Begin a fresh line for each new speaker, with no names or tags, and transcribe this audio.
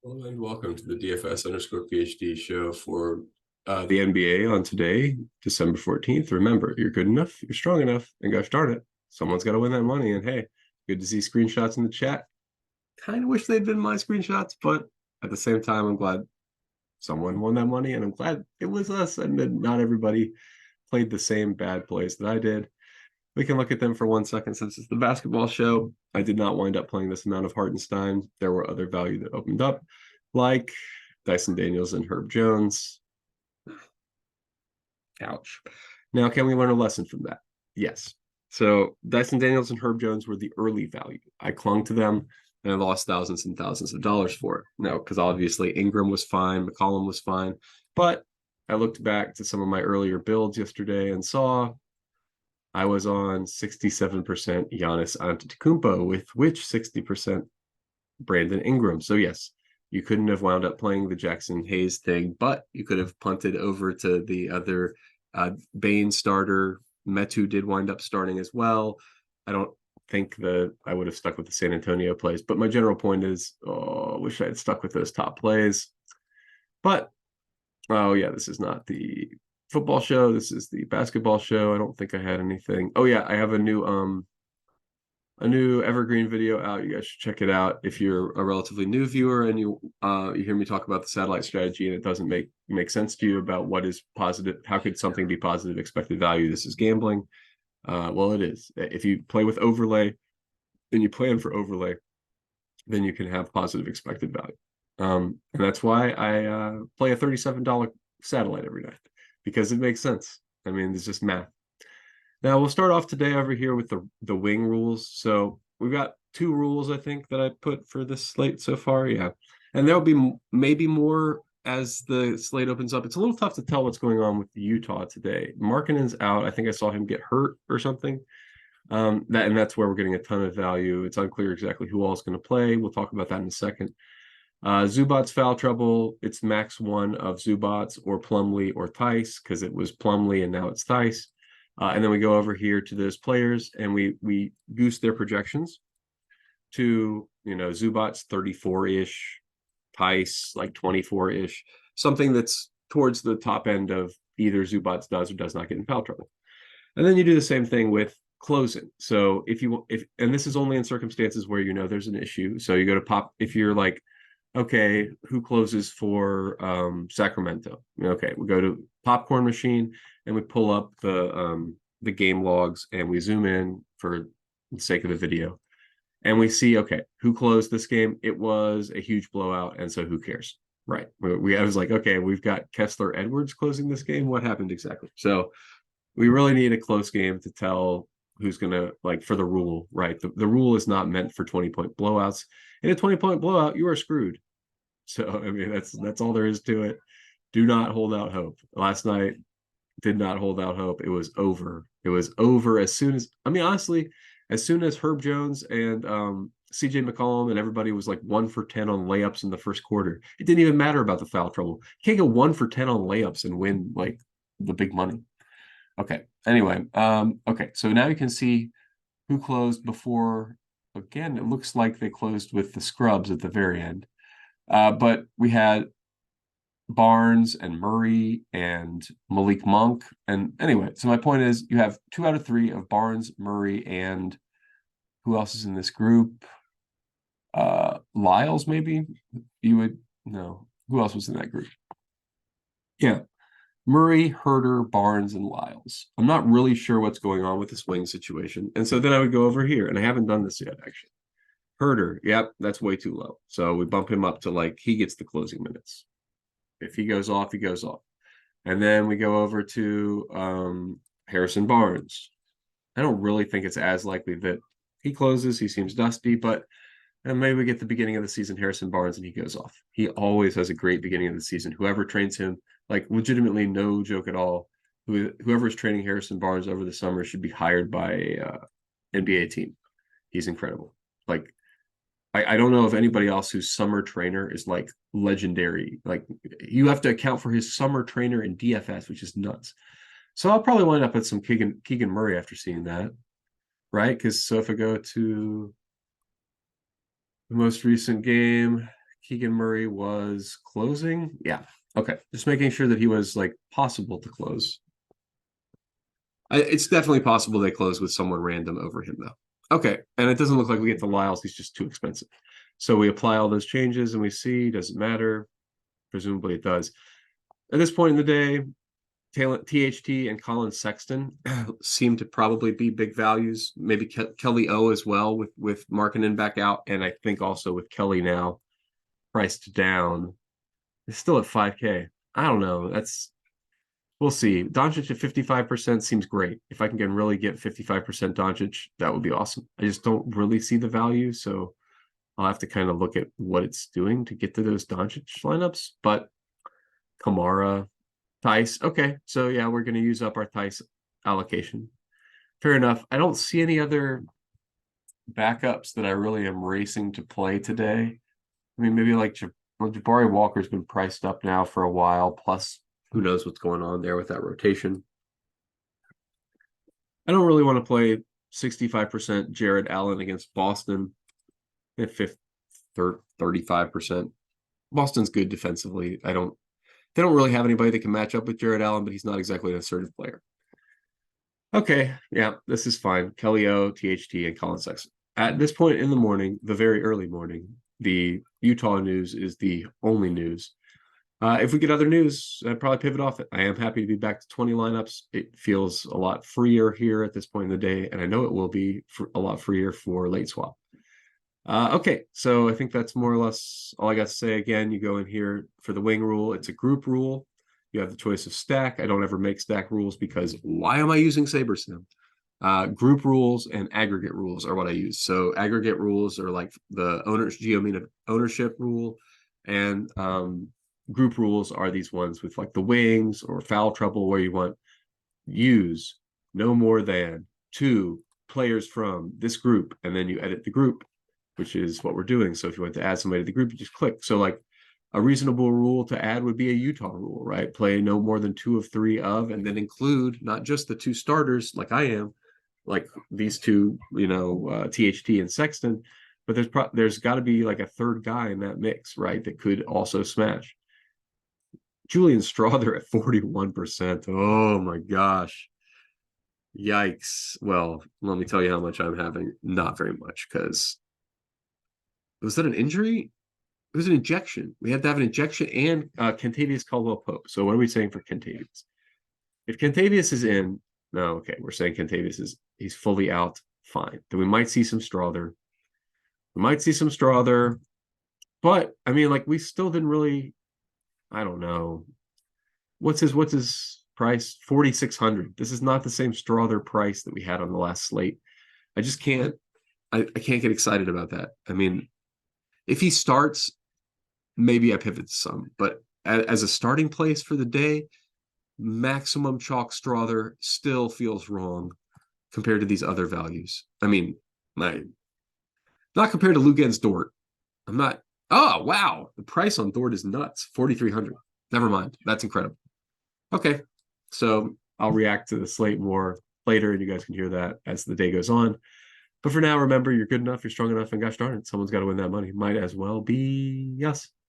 Hello and welcome to the DFS_PhD show for the NBA on today, December 14th. Remember, you're good enough, you're strong enough, and gosh darn it, someone's got to win that money. And hey, good to see screenshots in the chat. Kind of wish they'd been my screenshots, but at the same time, I'm glad someone won that money, and I'm glad it was us, and that not everybody played the same bad plays that I did. We can look at them for 1 second since it's the basketball show. I did not wind up playing this amount of Hartenstein. There were other value that opened up, like Dyson Daniels and Herb Jones. Ouch. Now, can we learn a lesson from that? Yes. So Dyson Daniels and Herb Jones were the early value. I clung to them and I lost thousands and thousands of dollars for it. No, because obviously Ingram was fine, McCollum was fine. But I looked back to some of my earlier builds yesterday and saw I was on 67% Giannis Antetokounmpo, with which 60% Brandon Ingram. So yes, you couldn't have wound up playing the Jackson Hayes thing, but you could have punted over to the other Bane starter. Metu did wind up starting as well. I don't think that I would have stuck with the San Antonio plays, but my general point is, I wish I had stuck with those top plays. But, oh yeah, this is not the football show. This is the basketball show. I don't think I had anything. Oh yeah, I have a new evergreen video out. You guys should check it out if you're a relatively new viewer and you hear me talk about the satellite strategy and it doesn't make sense to you about what is positive. How could something be positive expected value? This is gambling. Well, it is. If you play with overlay and you plan for overlay, then you can have positive expected value. And that's why I play a $37 satellite every night, because it makes sense. I mean, it's just math. Now we'll start off today over here with the wing rules. So we've got 2 rules, I think, that I put for this slate so far. Yeah. And there'll be maybe more as the slate opens up. It's a little tough to tell what's going on with Utah today. Markkanen's out. I think I saw him get hurt or something. That's where we're getting a ton of value. It's unclear exactly who all is going to play. We'll talk about that in a second. Zubac's foul trouble. It's max 1 of Zubac or Plumlee or Theis, because it was Plumlee and now it's Theis. And then we go over here to those players and we goose their projections to, Zubac's 34-ish, Theis like 24-ish, something that's towards the top end of either Zubac does or does not get in foul trouble. And then you do the same thing with closing. So and this is only in circumstances where there's an issue. So you go to pop, if you're like, okay, who closes for Sacramento? Okay, we go to popcorn machine and we pull up the game logs and we zoom in for the sake of the video. And we see, okay, who closed this game? It was a huge blowout, and so who cares? Right. I was like, okay, we've got Kessler Edwards closing this game. What happened exactly? So we really need a close game to tell who's going to, like, for the rule, right? The rule is not meant for 20-point blowouts. In a 20-point blowout, you are screwed. So, I mean, that's all there is to it. Do not hold out hope. Last night, did not hold out hope. It was over. It was over as soon as, I mean, honestly, as soon as Herb Jones and CJ McCollum and everybody was like 1 for 10 on layups in the first quarter. It didn't even matter about the foul trouble. You can't go 1 for 10 on layups and win like the big money. Okay. Anyway, okay. So now you can see who closed before. Again, it looks like they closed with the scrubs at the very end. But we had Barnes and Murray and Malik Monk. And anyway, so my point is you have 2 out of 3 of Barnes, Murray, and who else is in this group? Lyles, maybe? No. Who else was in that group? Yeah. Murray, Herter, Barnes, and Lyles. I'm not really sure what's going on with this wing situation. And so then I would go over here, and I haven't done this yet, actually. Herter, yep, that's way too low. So we bump him up to, like, he gets the closing minutes. If he goes off, he goes off. And then we go over to Harrison Barnes. I don't really think it's as likely that he closes. He seems dusty, but maybe we get the beginning of the season, Harrison Barnes, and he goes off. He always has a great beginning of the season. Whoever trains him, like, legitimately no joke at all, whoever is training Harrison Barnes over the summer should be hired by an NBA team. He's incredible. Like, I don't know of anybody else whose summer trainer is like legendary. Like, you have to account for his summer trainer in DFS, which is nuts. So I'll probably wind up with some Keegan Murray after seeing that, right? Because so if I go to the most recent game, Keegan Murray was closing. Yeah. Okay. Just making sure that he was like possible to close. It's definitely possible they close with someone random over him, though. Okay. And it doesn't look like we get the Lyles. He's just too expensive. So we apply all those changes and we see, does it matter? Presumably it does. At this point in the day, THT and Colin Sexton seem to probably be big values. Maybe Kelly O as well with Markkanen back out. And I think also with Kelly now priced down. It's still at 5K. I don't know. We'll see. Doncic at 55% seems great. If I can really get 55% Doncic, that would be awesome. I just don't really see the value, so I'll have to kind of look at what it's doing to get to those Doncic lineups. But Kamara, Theis, okay. So yeah, we're going to use up our Theis allocation. Fair enough. I don't see any other backups that I really am racing to play today. I mean, maybe like Jabari Walker's been priced up now for a while, plus who knows what's going on there with that rotation. I don't really want to play 65% Jared Allen against Boston at 35%. Boston's good defensively. They don't really have anybody that can match up with Jared Allen, but he's not exactly an assertive player. Okay, yeah, this is fine. Kelly O, THT, and Colin Sexton. At this point in the morning, the very early morning, the Utah news is the only news. If we get other news, I'd probably pivot off it. I am happy to be back to 20 lineups. It feels a lot freer here at this point in the day, and I know it will be a lot freer for late swap. Okay, so I think that's more or less all I got to say. Again, you go in here for the wing rule. It's a group rule. You have the choice of stack. I don't ever make stack rules because why am I using SaberSim? Group rules and aggregate rules are what I use. So aggregate rules are like the ownership rule, and group rules are these ones with like the wings or foul trouble where you want use no more than 2 players from this group, and then you edit the group, which is what we're doing. So if you want to add somebody to the group, you just click. So like a reasonable rule to add would be a Utah rule, right? Play no more than 2 of 3 of, and then include not just the 2 starters like I am, like these 2, THT and Sexton, but there's got to be like a third guy in that mix, right? That could also smash. Julian Strother at 41%. Oh my gosh. Yikes. Well, let me tell you how much I'm having. Not very much, because was that an injury? It was an injection. We had to have an injection and Kentavious Caldwell-Pope. So what are we saying for Kentavious? If Kentavious is in, no, okay, we're saying Kentavious he's fully out, fine. Then we might see some Strother. But I mean, like, we still didn't really, I don't know. What's his price? 4,600. This is not the same Strother price that we had on the last slate. I just can't I can't get excited about that. I mean, if he starts, maybe I pivot some, but as a starting place for the day, maximum chalk Strother still feels wrong compared to these other values. I mean, not compared to Luguentz Dort. I'm not. Oh, wow. The price on Dort is nuts. 4,300. Never mind. That's incredible. Okay. So I'll react to the slate more later, and you guys can hear that as the day goes on. But for now, remember, you're good enough, you're strong enough, and gosh darn it, someone's got to win that money. Might as well be us.